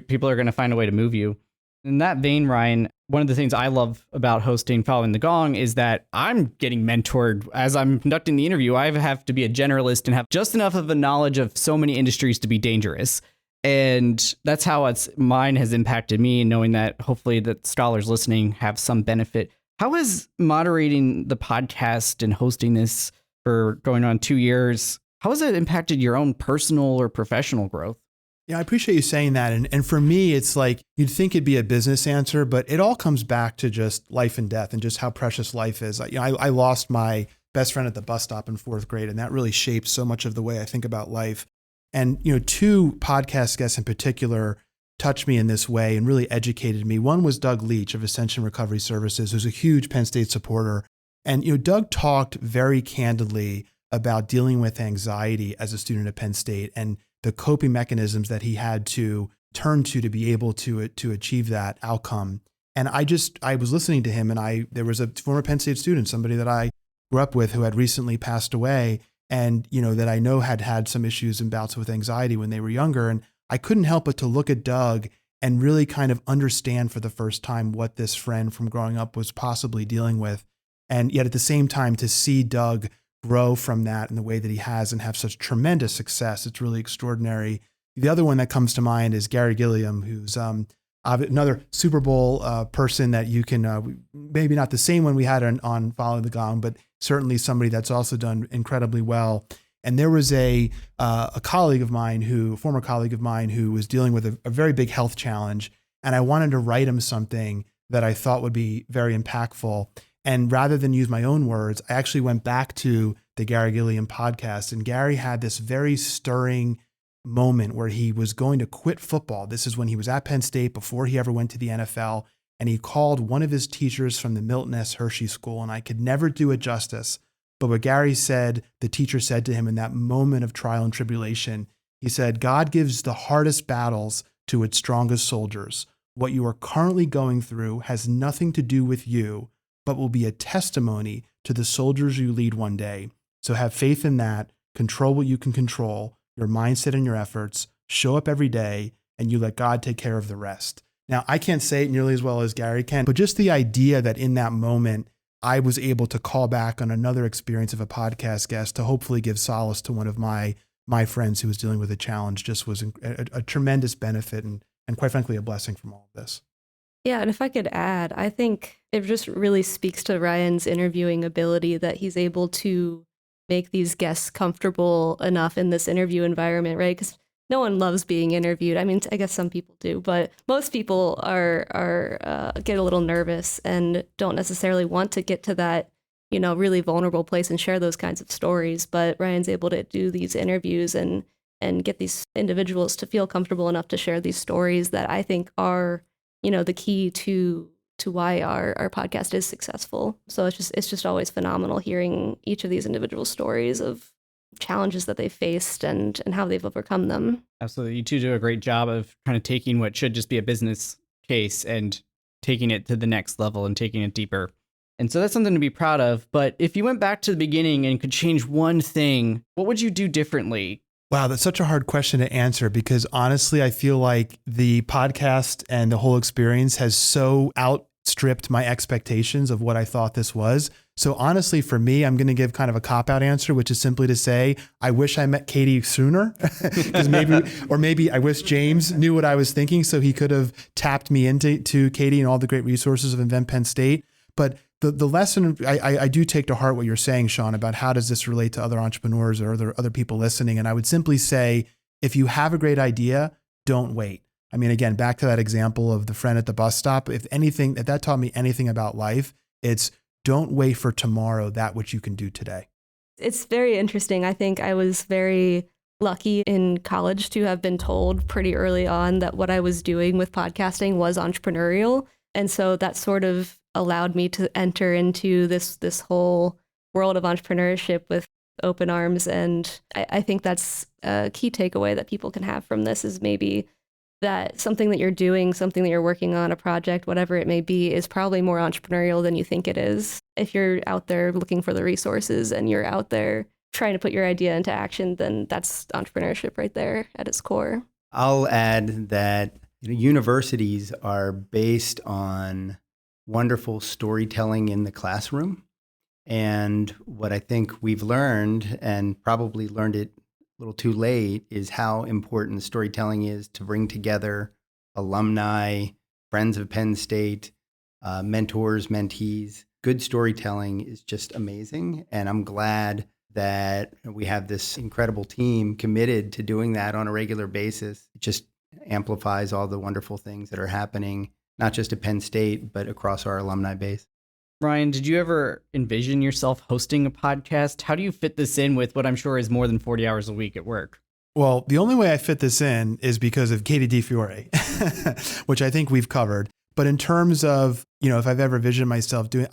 people are going to find a way to move you. In that vein, Ryan, one of the things I love about hosting Following the Gong is that I'm getting mentored as I'm conducting the interview. I have to be a generalist and have just enough of a knowledge of so many industries to be dangerous. And that's how mine has impacted me, knowing that hopefully the scholars listening have some benefit. How has moderating the podcast and hosting this for going on 2 years, how has it impacted your own personal or professional growth? Yeah, I appreciate you saying that. And for me, it's like you'd think it'd be a business answer, but it all comes back to just life and death and just how precious life is. I lost my best friend at the bus stop in 4th grade, and that really shapes so much of the way I think about life. And, 2 podcast guests in particular touched me in this way and really educated me. One was Doug Leach of Ascension Recovery Services, who's a huge Penn State supporter. And, Doug talked very candidly about dealing with anxiety as a student at Penn State and the coping mechanisms that he had to turn to be able to achieve that outcome. And I was listening to him, and there was a former Penn State student, somebody that I grew up with who had recently passed away, and that I know had some issues and bouts with anxiety when they were younger. And I couldn't help but to look at Doug and really kind of understand for the first time what this friend from growing up was possibly dealing with. And yet at the same time, to see Doug grow from that in the way that he has and have such tremendous success, it's really extraordinary. The other one that comes to mind is Gary Gilliam, who's another Super Bowl person that you can, maybe not the same one we had on Following the Gong, but certainly somebody that's also done incredibly well. And there was a former colleague of mine who was dealing with a very big health challenge. And I wanted to write him something that I thought would be very impactful. And rather than use my own words, I actually went back to the Gary Gilliam podcast. And Gary had this very stirring moment where he was going to quit football. This is when he was at Penn State before he ever went to the NFL. And he called one of his teachers from the Milton S. Hershey School. And I could never do it justice. But what Gary said, the teacher said to him in that moment of trial and tribulation, he said, "God gives the hardest battles to its strongest soldiers. What you are currently going through has nothing to do with you, but will be a testimony to the soldiers you lead one day. So have faith in that, control what you can control, your mindset and your efforts, show up every day, and you let God take care of the rest." Now, I can't say it nearly as well as Gary can, but just the idea that in that moment, I was able to call back on another experience of a podcast guest to hopefully give solace to one of my friends who was dealing with a challenge just was a tremendous benefit and quite frankly, a blessing from all of this. Yeah, and if I could add, I think it just really speaks to Ryan's interviewing ability that he's able to make these guests comfortable enough in this interview environment, right? Because no one loves being interviewed. I mean, I guess some people do, but most people get a little nervous and don't necessarily want to get to that, really vulnerable place and share those kinds of stories. But Ryan's able to do these interviews and get these individuals to feel comfortable enough to share these stories that I think are, the key to why our podcast is successful. So it's just always phenomenal hearing each of these individual stories of challenges that they faced and how they've overcome them. Absolutely. You two do a great job of kind of taking what should just be a business case and taking it to the next level and taking it deeper. And so that's something to be proud of. But if you went back to the beginning and could change one thing, what would you do differently? Wow, that's such a hard question to answer because honestly, I feel like the podcast and the whole experience has so outstripped my expectations of what I thought this was. So honestly, for me, I'm going to give kind of a cop-out answer, which is simply to say, I wish I met Katie sooner, because maybe I wish James knew what I was thinking, so he could have tapped me into Katie and all the great resources of Invent Penn State. But the lesson I do take to heart what you're saying, Sean, about how does this relate to other entrepreneurs or other people listening. And I would simply say, if you have a great idea, don't wait. I mean, again, back to that example of the friend at the bus stop. If that taught me anything about life, it's don't wait for tomorrow that which you can do today. It's very interesting. I think I was very lucky in college to have been told pretty early on that what I was doing with podcasting was entrepreneurial. And so that sort of allowed me to enter into this whole world of entrepreneurship with open arms. And I think that's a key takeaway that people can have from this is maybe that something that you're doing, something that you're working on, a project, whatever it may be, is probably more entrepreneurial than you think it is. If you're out there looking for the resources and you're out there trying to put your idea into action, then that's entrepreneurship right there at its core. I'll add that Universities are based on wonderful storytelling in the classroom. And what I think we've learned, and probably learned it a little too late, is how important storytelling is to bring together alumni, friends of Penn State, mentors, mentees. Good storytelling is just amazing. And I'm glad that we have this incredible team committed to doing that on a regular basis. It just amplifies all the wonderful things that are happening, not just at Penn State, but across our alumni base. Ryan, did you ever envision yourself hosting a podcast? How do you fit this in with what I'm sure is more than 40 hours a week at work? Well, the only way I fit this in is because of Katie DeFiore, which I think we've covered. But in terms of, if I've ever envisioned myself doing,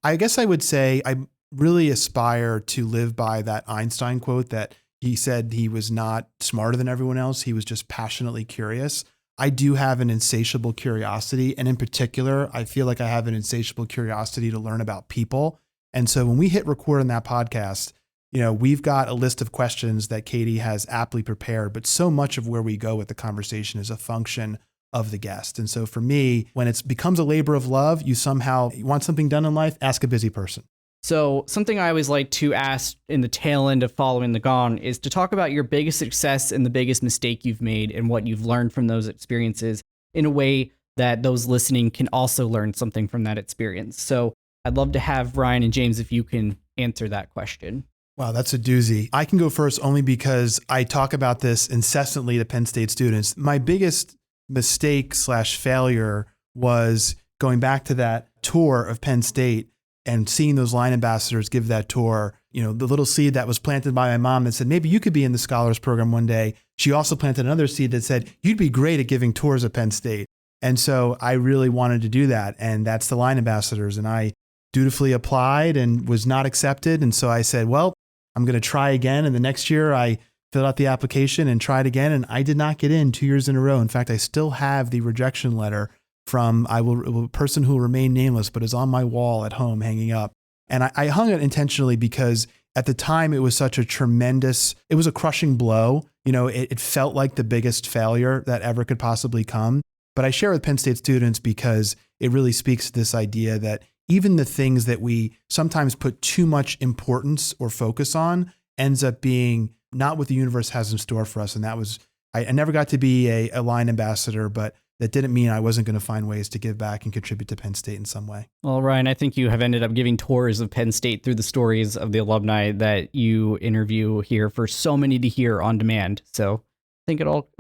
I guess I would say I really aspire to live by that Einstein quote that he said he was not smarter than everyone else. He was just passionately curious. I do have an insatiable curiosity. And in particular, I feel like I have an insatiable curiosity to learn about people. And so when we hit record on that podcast, we've got a list of questions that Katie has aptly prepared, but so much of where we go with the conversation is a function of the guest. And so for me, when it becomes a labor of love, you want something done in life, ask a busy person. So something I always like to ask in the tail end of following the gong is to talk about your biggest success and the biggest mistake you've made and what you've learned from those experiences in a way that those listening can also learn something from that experience. So I'd love to have Ryan and James, if you can answer that question. Wow, that's a doozy. I can go first only because I talk about this incessantly to Penn State students. My biggest mistake/failure was going back to that tour of Penn State and seeing those line ambassadors give that tour. The little seed that was planted by my mom that said, maybe you could be in the scholars program one day. She also planted another seed that said, you'd be great at giving tours at Penn State. And so I really wanted to do that. And that's the line ambassadors. And I dutifully applied and was not accepted. And so I said, well, I'm going to try again. And the next year I filled out the application and tried again. And I did not get in 2 years in a row. In fact, I still have the rejection letter from a person who will remain nameless, but is on my wall at home hanging up. And I hung it intentionally because at the time it was such a it was a crushing blow. It felt like the biggest failure that ever could possibly come. But I share with Penn State students because it really speaks to this idea that even the things that we sometimes put too much importance or focus on ends up being not what the universe has in store for us. And that was, I never got to be a line ambassador, but that didn't mean I wasn't going to find ways to give back and contribute to Penn State in some way. Well, Ryan, I think you have ended up giving tours of Penn State through the stories of the alumni that you interview here for so many to hear on demand. So I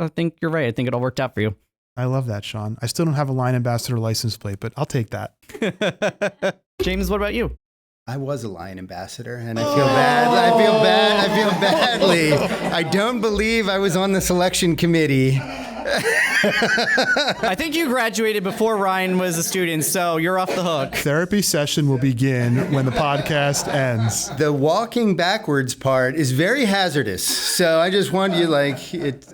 think you're right. I think it all worked out for you. I love that, Sean. I still don't have a line ambassador license plate, but I'll take that. James, what about you? I was a Lion ambassador, and I feel bad. I feel badly. I don't believe I was on the selection committee. I think you graduated before Ryan was a student, so you're off the hook. Therapy session will begin when the podcast ends. The walking backwards part is very hazardous, so I just want you,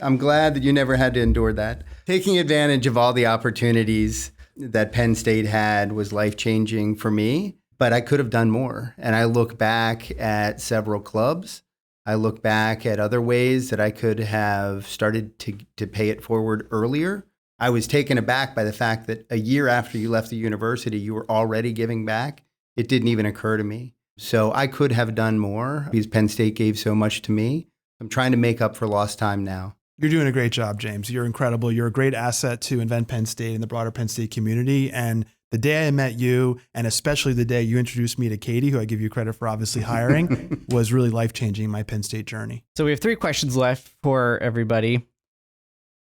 I'm glad that you never had to endure that. Taking advantage of all the opportunities that Penn State had was life-changing for me, but I could have done more. And I look back at several clubs. I look back at other ways that I could have started to pay it forward earlier. I was taken aback by the fact that a year after you left the university, you were already giving back. It didn't even occur to me. So I could have done more because Penn State gave so much to me. I'm trying to make up for lost time now. You're doing a great job, James. You're incredible. You're a great asset to Invent Penn State and the broader Penn State community. And the day I met you, and especially the day you introduced me to Katie, who I give you credit for obviously hiring, was really life-changing in my Penn State journey. So we have 3 questions left for everybody.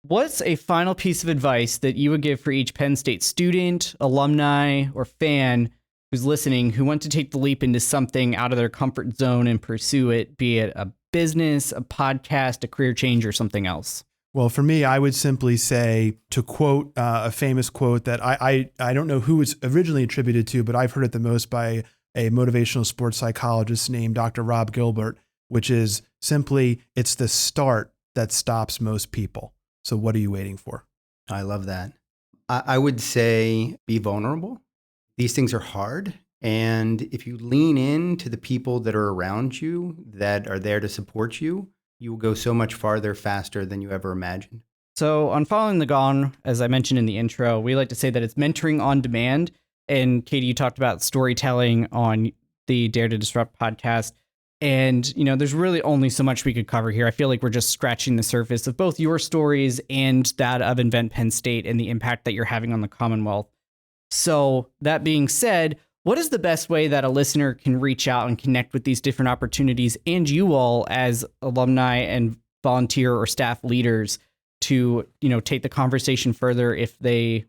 What's a final piece of advice that you would give for each Penn State student, alumni, or fan who's listening who want to take the leap into something out of their comfort zone and pursue it, be it a business, a podcast, a career change, or something else? Well, for me, I would simply say, to quote a famous quote that I don't know who it's originally attributed to, but I've heard it the most by a motivational sports psychologist named Dr. Rob Gilbert, which is simply, it's the start that stops most people. So what are you waiting for? I love that. I would say be vulnerable. These things are hard. And if you lean in to the people that are around you, that are there to support you, you will go so much farther faster than you ever imagined. So on Following the Gong, as I mentioned in the intro, we like to say that it's mentoring on demand. And Katie, you talked about storytelling on the Dare to Disrupt podcast. And, there's really only so much we could cover here. I feel like we're just scratching the surface of both your stories and that of Invent Penn State and the impact that you're having on the Commonwealth. So that being said, what is the best way that a listener can reach out and connect with these different opportunities and you all as alumni and volunteer or staff leaders to, take the conversation further if they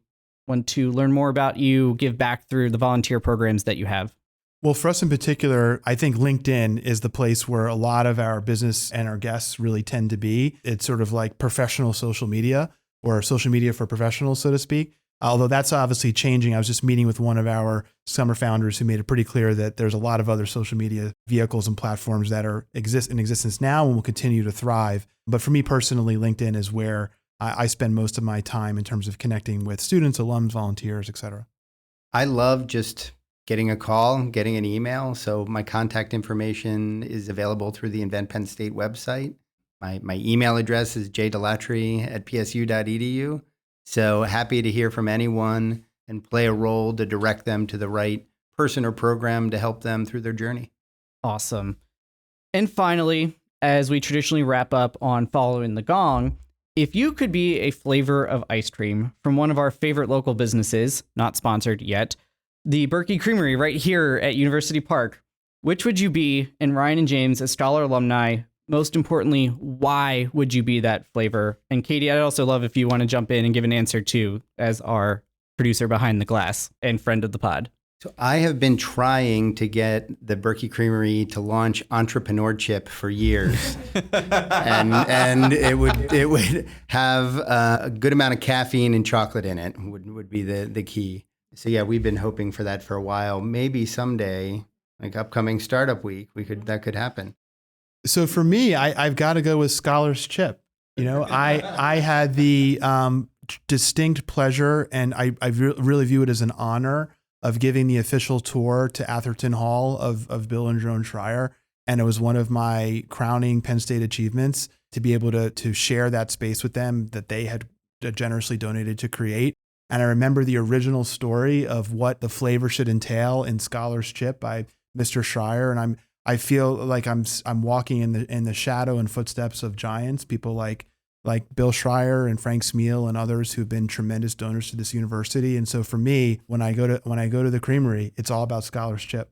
want to learn more about you, give back through the volunteer programs that you have? Well, for us in particular, I think LinkedIn is the place where a lot of our business and our guests really tend to be. It's sort of like professional social media or social media for professionals, so to speak. Although that's obviously changing. I was just meeting with one of our summer founders who made it pretty clear that there's a lot of other social media vehicles and platforms that are in existence now and will continue to thrive. But for me personally, LinkedIn is where I spend most of my time in terms of connecting with students, alums, volunteers, et cetera. I love just getting a call, getting an email. So my contact information is available through the Invent Penn State website. My email address is jdelattre@psu.edu. So happy to hear from anyone and play a role to direct them to the right person or program to help them through their journey. Awesome. And finally, as we traditionally wrap up on Following the Gong, if you could be a flavor of ice cream from one of our favorite local businesses, not sponsored yet, the Berkeley Creamery right here at University Park, which would you be? And Ryan and James, as Scholar alumni, most importantly, why would you be that flavor? And Katie, I'd also love if you want to jump in and give an answer too, as our producer behind the glass and friend of the pod. So I have been trying to get the Berkeley Creamery to launch Entrepreneurship for years, and it would have a good amount of caffeine and chocolate in it would be the key. So yeah, we've been hoping for that for a while. Maybe someday, like upcoming startup week, that could happen. So for me, I've got to go with Scholar's Chip. I had the distinct pleasure, and I really view it as an honor of giving the official tour to Atherton Hall of Bill and Joan Schreier. And it was one of my crowning Penn State achievements to be able to share that space with them that they had generously donated to create. And I remember the original story of what the flavor should entail in Scholar's Chip by Mr. Schreier. And I feel like I'm walking in the shadow and footsteps of giants, people like Bill Schreier and Frank Smeal and others who've been tremendous donors to this university. And so for me, when I go to the creamery, it's all about Scholar's Chip.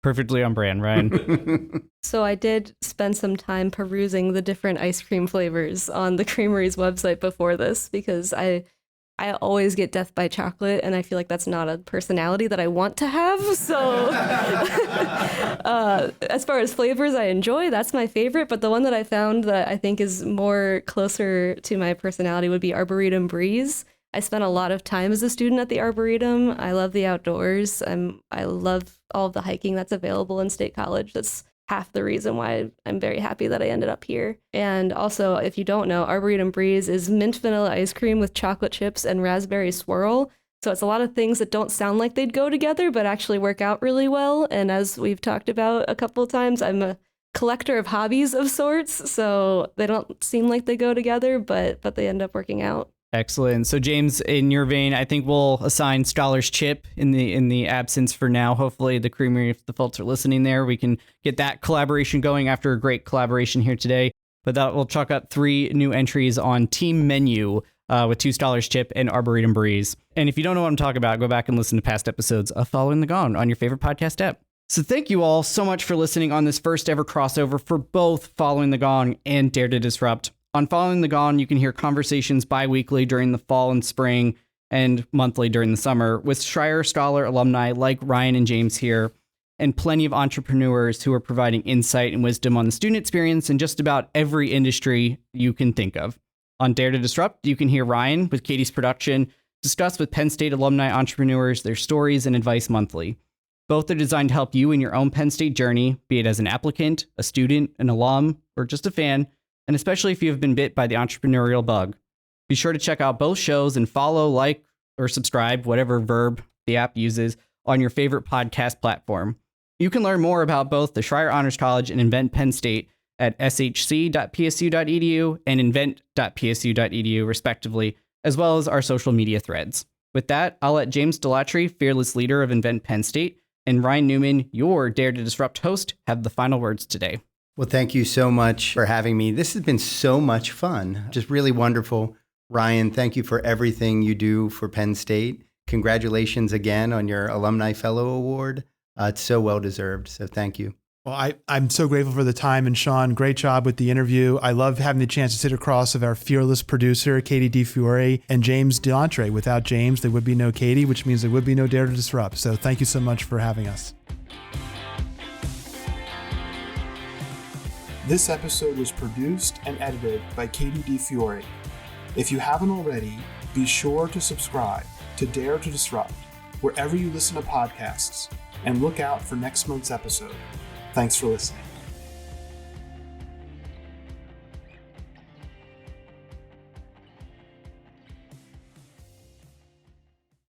Perfectly on brand, Ryan. So I did spend some time perusing the different ice cream flavors on the creamery's website before this, because I always get death by chocolate, and I feel like that's not a personality that I want to have. So as far as flavors I enjoy, that's my favorite. But the one that I found that I think is more closer to my personality would be Arboretum Breeze. I spent a lot of time as a student at the Arboretum. I love the outdoors. I love all of the hiking that's available in State College. That's half the reason why I'm very happy that I ended up here. And also, if you don't know, Arboretum Breeze is mint vanilla ice cream with chocolate chips and raspberry swirl. So it's a lot of things that don't sound like they'd go together, but actually work out really well. And as we've talked about a couple of times, I'm a collector of hobbies of sorts. So they don't seem like they go together, but they end up working out. Excellent. So James, in your vein, I think we'll assign Scholar's Chip in the absence for now. Hopefully the creamery, if the folks are listening there, we can get that collaboration going after a great collaboration here today. But that will chalk up 3 new entries on Team Menu with 2 Scholar's Chip and Arboretum Breeze. And if you don't know what I'm talking about, go back and listen to past episodes of Following the Gong on your favorite podcast app. So thank you all so much for listening on this first ever crossover for both Following the Gong and Dare to Disrupt. On Following the Gong, you can hear conversations bi-weekly during the fall and spring and monthly during the summer with Schreier Scholar alumni like Ryan and James here, and plenty of entrepreneurs who are providing insight and wisdom on the student experience in just about every industry you can think of. On Dare to Disrupt, you can hear Ryan with Katie's production discuss with Penn State alumni entrepreneurs their stories and advice monthly. Both are designed to help you in your own Penn State journey, be it as an applicant, a student, an alum, or just a fan, and especially if you have been bit by the entrepreneurial bug. Be sure to check out both shows and follow, like, or subscribe, whatever verb the app uses, on your favorite podcast platform. You can learn more about both the Schreier Honors College and Invent Penn State at shc.psu.edu and invent.psu.edu, respectively, as well as our social media threads. With that, I'll let James Delattre, fearless leader of Invent Penn State, and Ryan Newman, your Dare to Disrupt host, have the final words today. Well, thank you so much for having me. This has been so much fun. Just really wonderful. Ryan, thank you for everything you do for Penn State. Congratulations again on your Alumni Fellow Award. It's so well deserved. So thank you. Well, I'm so grateful for the time. And Sean, great job with the interview. I love having the chance to sit across of our fearless producer, Katie DeFiore, and James Delattre. Without James, there would be no Katie, which means there would be no Dare to Disrupt. So thank you so much for having us. This episode was produced and edited by Katie DeFiore. If you haven't already, be sure to subscribe to Dare to Disrupt wherever you listen to podcasts and look out for next month's episode. Thanks for listening.